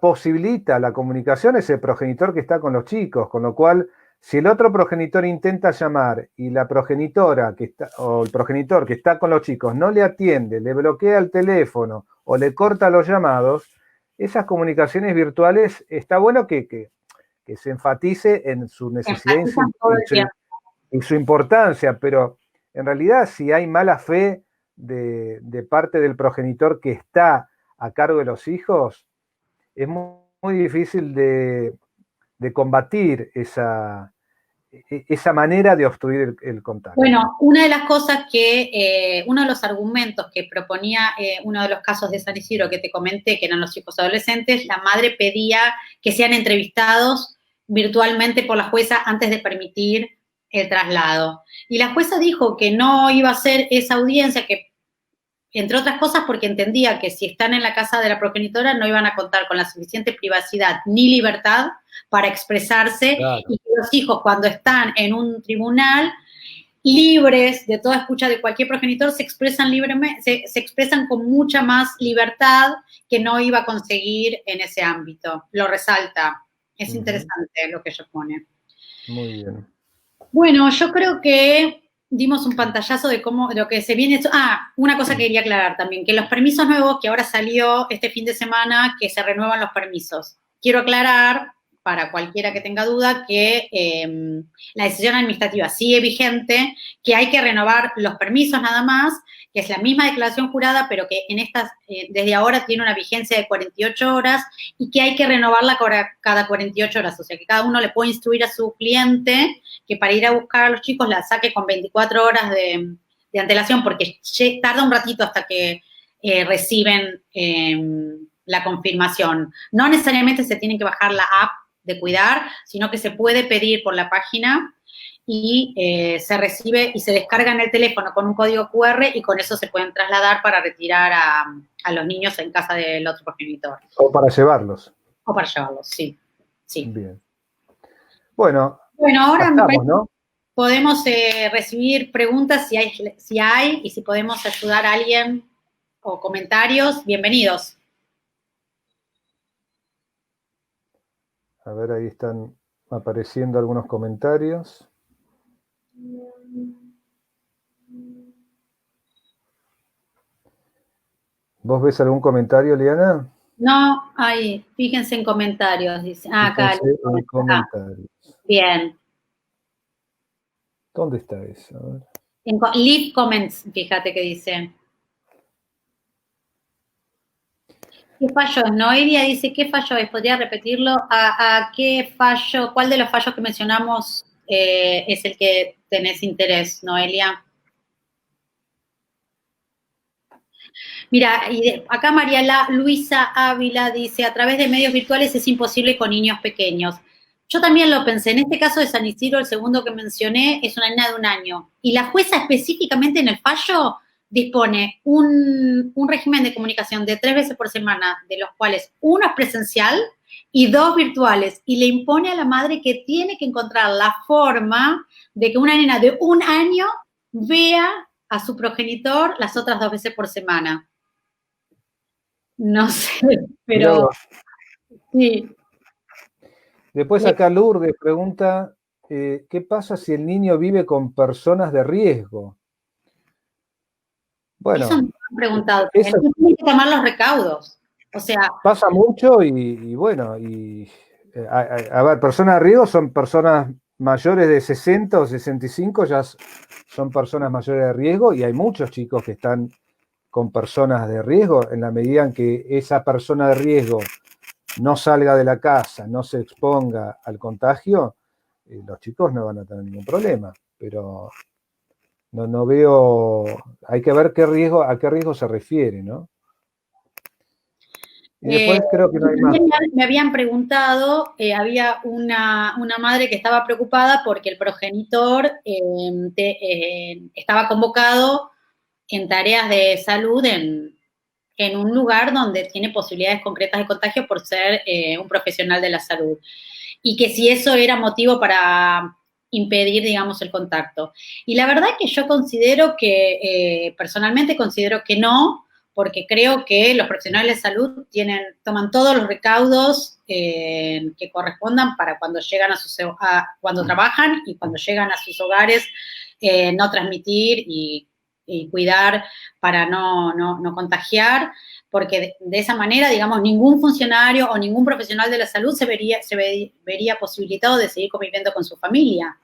posibilita la comunicación es el progenitor que está con los chicos, con lo cual, si el otro progenitor intenta llamar y la progenitora o el progenitor que está con los chicos no le atiende, le bloquea el teléfono o le corta los llamados, esas comunicaciones virtuales está bueno que se enfatice en su necesidad y su importancia, pero en realidad si hay mala fe de parte del progenitor que está a cargo de los hijos, es muy difícil de combatir esa manera de obstruir el contacto. Bueno, una de las cosas uno de los argumentos que proponía uno de los casos de San Isidro que te comenté, que eran los chicos adolescentes, la madre pedía que sean entrevistados virtualmente por la jueza antes de permitir el traslado. Y la jueza dijo que no iba a hacer esa audiencia, que entre otras cosas porque entendía que si están en la casa de la progenitora no iban a contar con la suficiente privacidad ni libertad para expresarse, claro. Y que los hijos cuando están en un tribunal libres de toda escucha de cualquier progenitor se expresan libremente, se expresan con mucha más libertad que no iba a conseguir en ese ámbito. Lo resalta. Es interesante lo que ella pone. Muy bien. Bueno, yo creo que dimos un pantallazo de lo que se viene. Una cosa que quería aclarar también, que los permisos nuevos que ahora salió este fin de semana, que se renuevan los permisos. Quiero aclarar, para cualquiera que tenga duda, que la decisión administrativa sigue vigente, que hay que renovar los permisos nada más, que es la misma declaración jurada, pero que en estas, desde ahora tiene una vigencia de 48 horas y que hay que renovarla cada 48 horas. O sea, que cada uno le puede instruir a su cliente que para ir a buscar a los chicos la saque con 24 horas de antelación, porque tarda un ratito hasta que reciben la confirmación. No necesariamente se tiene que bajar la app de Cuidar, sino que se puede pedir por la página y se recibe y se descarga en el teléfono con un código QR y con eso se pueden trasladar para retirar a los niños en casa del otro progenitor. O para llevarlos. O para llevarlos, sí. Sí. Bien. Bueno, ahora estamos, ¿no? Podemos recibir preguntas si hay y si podemos ayudar a alguien o comentarios. Bienvenidos. A ver, ahí están apareciendo algunos comentarios. ¿Vos ves algún comentario, Liana? No, ahí, fíjense en comentarios, dice. Acá. Fíjense en comentarios. Bien. ¿Dónde está eso? A ver. En leave comments, fíjate que dice. ¿Qué fallo es? Noelia dice, ¿qué fallo es? ¿Podría repetirlo? ¿A qué fallo? ¿Cuál de los fallos que mencionamos es el que tenés interés, Noelia? Mira, acá María Luisa Ávila dice, a través de medios virtuales es imposible con niños pequeños. Yo también lo pensé. En este caso de San Isidro, el segundo que mencioné, es una nena de 1 año. Y la jueza específicamente en el fallo dispone un régimen de comunicación de 3 veces por semana, de los cuales 1 es presencial y 2 virtuales. Y le impone a la madre que tiene que encontrar la forma de que una nena de 1 año vea a su progenitor las otras 2 veces por semana. No sé, pero sí. Después acá Lourdes pregunta, ¿qué pasa si el niño vive con personas de riesgo? Bueno, eso me han preguntado. Tiene que tomar los recaudos. O sea, pasa mucho y bueno, a ver, personas de riesgo son personas mayores de 60 o 65, ya son personas mayores de riesgo y hay muchos chicos que están con personas de riesgo en la medida en que esa persona de riesgo no salga de la casa, no se exponga al contagio, los chicos no van a tener ningún problema, pero no veo, hay que ver a qué riesgo se refiere, ¿no? Y después creo que no hay más. Me habían preguntado, había una madre que estaba preocupada porque el progenitor estaba convocado en tareas de salud en un lugar donde tiene posibilidades concretas de contagio por ser un profesional de la salud. Y que si eso era motivo para impedir, digamos, el contacto. Y la verdad que yo considero que, personalmente considero que no, porque creo que los profesionales de salud toman todos los recaudos que correspondan para cuando llegan cuando trabajan y cuando llegan a sus hogares, no transmitir y cuidar para no contagiar, porque de esa manera, digamos, ningún funcionario o ningún profesional de la salud se vería posibilitado de seguir conviviendo con su familia.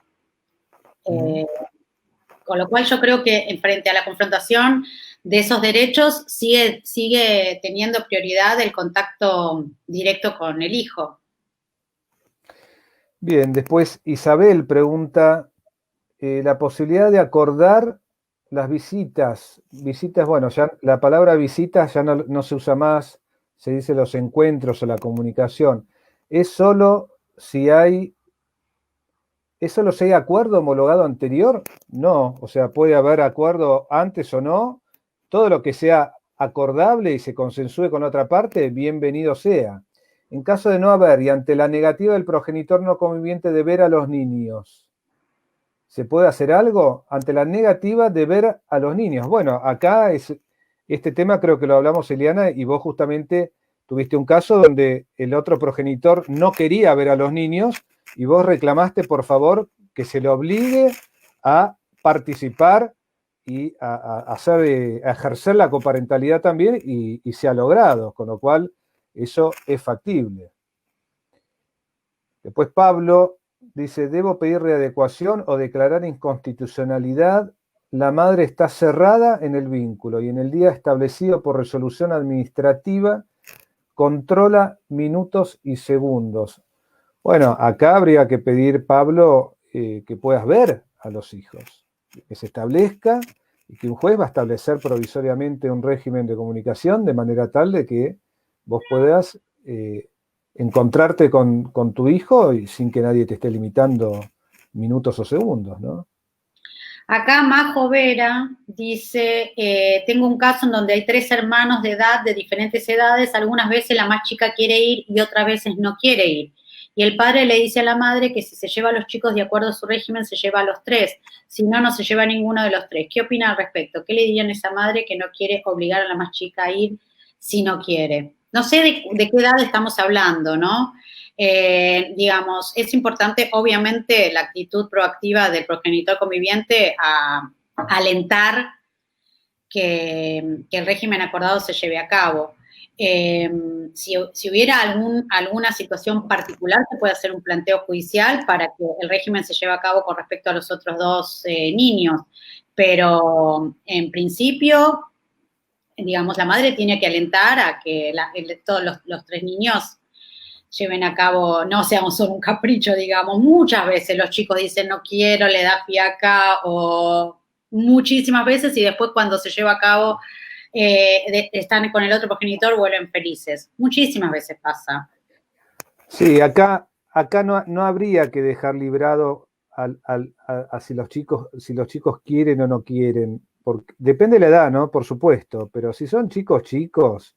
Con lo cual yo creo que frente a la confrontación de esos derechos sigue teniendo prioridad el contacto directo con el hijo. Bien, después Isabel pregunta la posibilidad de acordar las visitas, bueno, ya la palabra visitas ya no se usa más, se dice los encuentros o la comunicación. ¿Es solo si hay acuerdo homologado anterior? No, o sea, puede haber acuerdo antes o no. Todo lo que sea acordable y se consensúe con otra parte, bienvenido sea. En caso de no haber y ante la negativa del progenitor no conviviente de ver a los niños, ¿se puede hacer algo? Ante la negativa de ver a los niños. Bueno, acá este tema creo que lo hablamos, Eliana, y vos justamente tuviste un caso donde el otro progenitor no quería ver a los niños y vos reclamaste, por favor, que se le obligue a participar y a ejercer la coparentalidad también y se ha logrado, con lo cual eso es factible. Después Pablo dice, ¿debo pedir readecuación o declarar inconstitucionalidad? La madre está cerrada en el vínculo y en el día establecido por resolución administrativa controla minutos y segundos. Bueno, acá habría que pedir, Pablo, que puedas ver a los hijos, que se establezca y que un juez va a establecer provisoriamente un régimen de comunicación de manera tal de que vos puedas encontrarte con tu hijo y sin que nadie te esté limitando minutos o segundos, ¿no? Acá Majo Vera dice, tengo un caso en donde hay 3 hermanos de edad, de diferentes edades, algunas veces la más chica quiere ir y otras veces no quiere ir. Y el padre le dice a la madre que si se lleva a los chicos de acuerdo a su régimen, se lleva a los 3, si no, no se lleva a ninguno de los 3. ¿Qué opina al respecto? ¿Qué le dirían a esa madre que no quiere obligar a la más chica a ir si no quiere? No sé de qué edad estamos hablando, ¿no? Digamos, es importante, obviamente, la actitud proactiva del progenitor conviviente a alentar que el régimen acordado se lleve a cabo. Si hubiera alguna situación particular, se puede hacer un planteo judicial para que el régimen se lleve a cabo con respecto a los otros 2 niños, pero en principio, digamos, la madre tiene que alentar a que todos los 3 niños lleven a cabo, no sea solo un capricho, digamos. Muchas veces los chicos dicen no quiero, le da fiaca, o muchísimas veces, y después cuando se lleva a cabo están con el otro progenitor, vuelven felices. Muchísimas veces pasa. Sí, acá no habría que dejar librado a si los chicos quieren o no quieren. Porque, depende de la edad, ¿no? Por supuesto, pero si son chicos,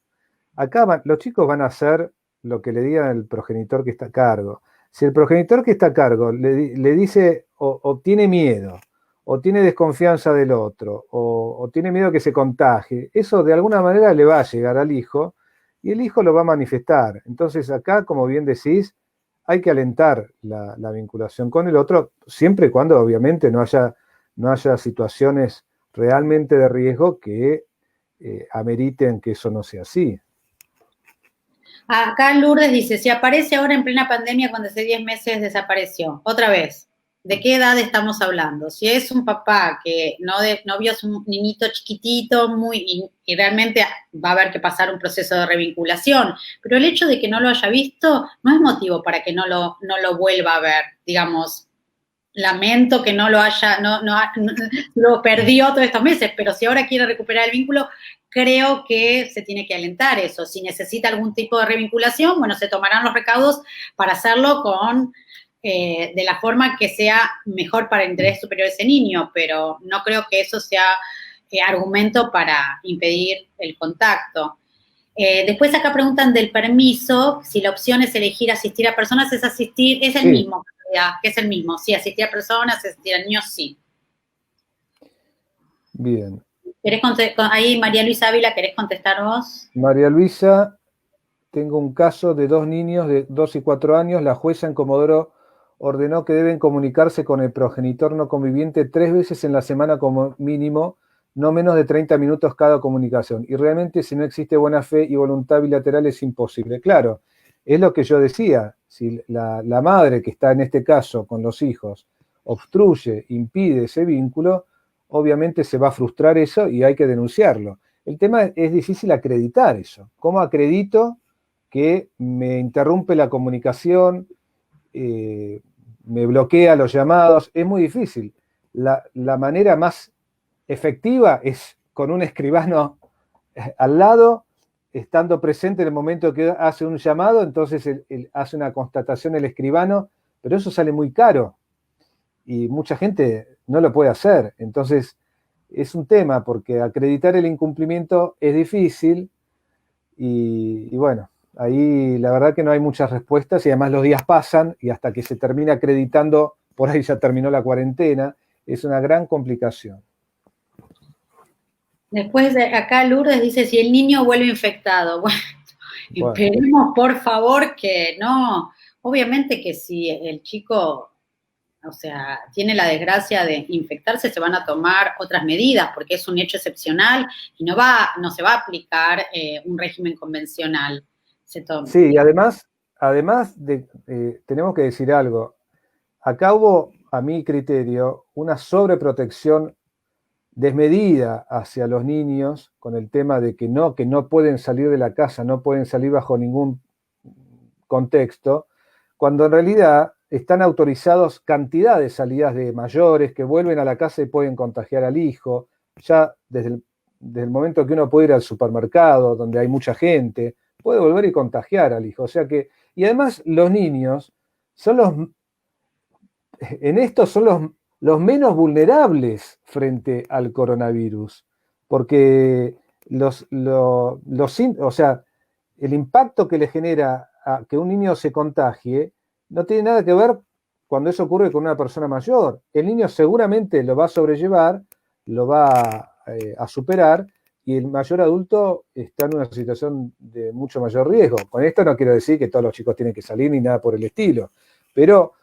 acá los chicos van a hacer lo que le diga el progenitor que está a cargo. Si el progenitor que está a cargo le dice o tiene miedo, o tiene desconfianza del otro, o tiene miedo que se contagie, eso de alguna manera le va a llegar al hijo y el hijo lo va a manifestar. Entonces acá, como bien decís, hay que alentar la vinculación con el otro, siempre y cuando obviamente no haya situaciones realmente de riesgo que ameriten que eso no sea así. Acá Lourdes dice, si aparece ahora en plena pandemia cuando hace 10 meses desapareció, otra vez, ¿de qué edad estamos hablando? Si es un papá que no vio a su niñito chiquitito y realmente va a haber que pasar un proceso de revinculación, pero el hecho de que no lo haya visto no es motivo para que no lo vuelva a ver, digamos. Lamento que no lo perdió todos estos meses, pero si ahora quiere recuperar el vínculo, creo que se tiene que alentar eso. Si necesita algún tipo de revinculación, bueno, se tomarán los recaudos para hacerlo de la forma que sea mejor para el interés superior de ese niño, pero no creo que eso sea argumento para impedir el contacto. Después acá preguntan del permiso, si la opción es elegir asistir a personas, es el Sí. mismo, que es el mismo, sí, asistir a personas, asistir a niños, sí. Bien. Ahí, María Luisa Ávila, ¿querés contestar vos? María Luisa, tengo un caso de 2 niños de 2 y 4 años. La jueza en Comodoro ordenó que deben comunicarse con el progenitor no conviviente 3 veces en la semana como mínimo, no menos de 30 minutos cada comunicación. Y realmente si no existe buena fe y voluntad bilateral es imposible. Claro, es lo que yo decía. Si la madre que está en este caso con los hijos obstruye, impide ese vínculo, obviamente se va a frustrar eso y hay que denunciarlo. El tema es difícil acreditar eso. ¿Cómo acredito que me interrumpe la comunicación, me bloquea los llamados? Es muy difícil. La manera más efectiva es con un escribano al lado, estando presente en el momento que hace un llamado, entonces él hace una constatación el escribano, pero eso sale muy caro y mucha gente no lo puede hacer. Entonces es un tema porque acreditar el incumplimiento es difícil y bueno, ahí la verdad que no hay muchas respuestas y además los días pasan y hasta que se termina acreditando, por ahí ya terminó la cuarentena, es una gran complicación. Después acá Lourdes dice, si el niño vuelve infectado, bueno, esperemos por favor que no. Obviamente que si el chico, o sea, tiene la desgracia de infectarse, se van a tomar otras medidas, porque es un hecho excepcional y no se va a aplicar un régimen convencional. Sí, y además además tenemos que decir algo. Acá hubo, a mi criterio, una sobreprotección desmedida hacia los niños con el tema de que no pueden salir de la casa, no pueden salir bajo ningún contexto, cuando en realidad están autorizados cantidad de salidas de mayores que vuelven a la casa y pueden contagiar al hijo, ya desde el momento que uno puede ir al supermercado, donde hay mucha gente, puede volver y contagiar al hijo. O sea que, y además los niños en esto son los menos vulnerables frente al coronavirus, porque o sea, el impacto que le genera a que un niño se contagie no tiene nada que ver cuando eso ocurre con una persona mayor. El niño seguramente lo va a sobrellevar, lo va a superar, y el mayor adulto está en una situación de mucho mayor riesgo. Con esto no quiero decir que todos los chicos tienen que salir ni nada por el estilo, pero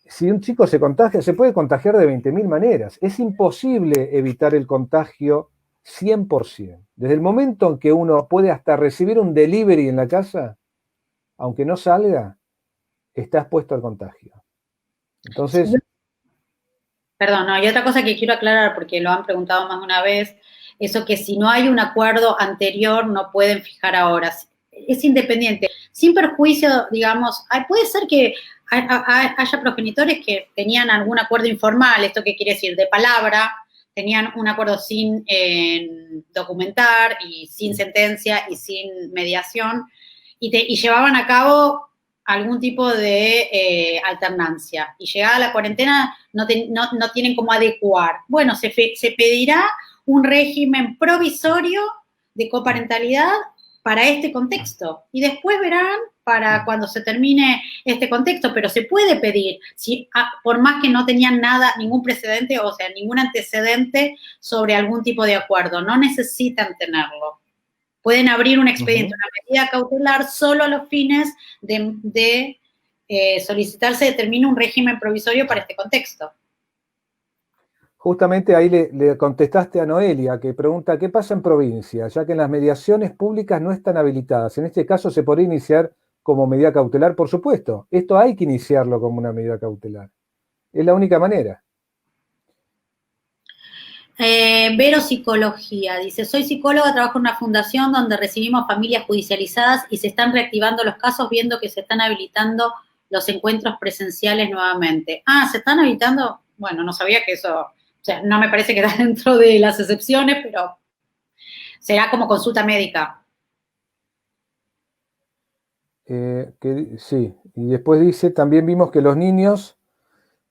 si un chico se contagia, se puede contagiar de 20.000 maneras. Es imposible evitar el contagio 100%. Desde el momento en que uno puede hasta recibir un delivery en la casa, aunque no salga, está expuesto al contagio. Entonces... Perdón, no, hay otra cosa que quiero aclarar porque lo han preguntado más de una vez, eso que si no hay un acuerdo anterior no pueden fijar ahora. Es independiente, sin perjuicio, digamos, puede ser que haya progenitores que tenían algún acuerdo informal, ¿esto qué quiere decir? De palabra, tenían un acuerdo sin documentar y sin sentencia y sin mediación y llevaban a cabo algún tipo de alternancia. Y llegada la cuarentena no tienen cómo adecuar. Bueno, se pedirá un régimen provisorio de coparentalidad para este contexto. Y después verán para cuando se termine este contexto, pero se puede pedir, por más que no tenían ningún precedente, o sea, ningún antecedente sobre algún tipo de acuerdo. No necesitan tenerlo. Pueden abrir un expediente, una medida cautelar, solo a los fines de solicitar se determine un régimen provisorio para este contexto. Justamente ahí le contestaste a Noelia, que pregunta, ¿qué pasa en provincia? Ya que en las mediaciones públicas no están habilitadas. En este caso se podría iniciar como medida cautelar, por supuesto. Esto hay que iniciarlo como una medida cautelar. Es la única manera. Vero Psicología, dice, soy psicóloga, trabajo en una fundación donde recibimos familias judicializadas y se están reactivando los casos viendo que se están habilitando los encuentros presenciales nuevamente. ¿Se están habilitando? Bueno, no sabía que eso, o sea, no me parece que está dentro de las excepciones, pero será como consulta médica. Sí, y después dice, también vimos que los niños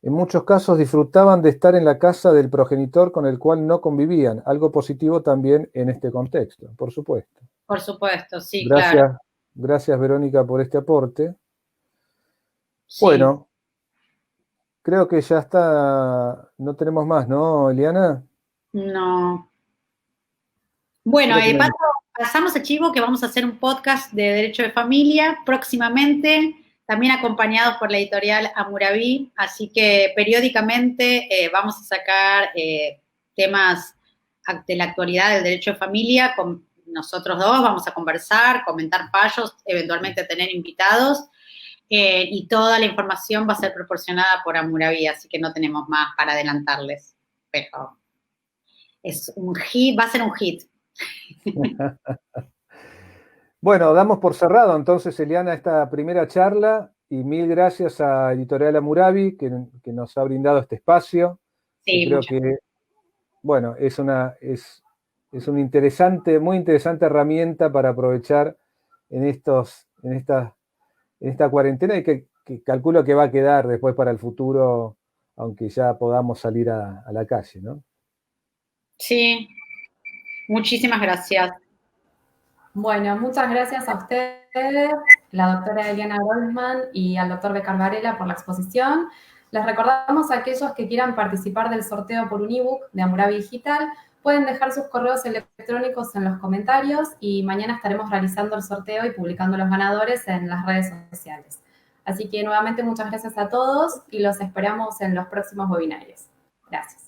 en muchos casos disfrutaban de estar en la casa del progenitor con el cual no convivían, algo positivo también en este contexto, por supuesto. Por supuesto, sí, claro. Gracias, Verónica, por este aporte. Sí. Bueno, creo que ya está, no tenemos más, ¿no, Eliana? No. Bueno, pasamos a chivo que vamos a hacer un podcast de Derecho de Familia próximamente, también acompañados por la editorial Hammurabi, así que periódicamente vamos a sacar temas de la actualidad del derecho de familia con nosotros dos, vamos a conversar, comentar fallos, eventualmente tener invitados, y toda la información va a ser proporcionada por Hammurabi, así que no tenemos más para adelantarles, pero es un hit, va a ser un hit. Bueno, damos por cerrado entonces, Eliana, esta primera charla, y mil gracias a Editorial Hammurabi que nos ha brindado este espacio. Sí, creo que, bueno, es una muy interesante herramienta para aprovechar en esta cuarentena, y que calculo que va a quedar después para el futuro, aunque ya podamos salir a la calle, ¿no? Sí, muchísimas gracias. Bueno, muchas gracias a ustedes, la doctora Eliana Goldman y al doctor Becar Varela por la exposición. Les recordamos a aquellos que quieran participar del sorteo por un ebook de Hammurabi Digital, pueden dejar sus correos electrónicos en los comentarios y mañana estaremos realizando el sorteo y publicando los ganadores en las redes sociales. Así que nuevamente muchas gracias a todos y los esperamos en los próximos webinarios. Gracias.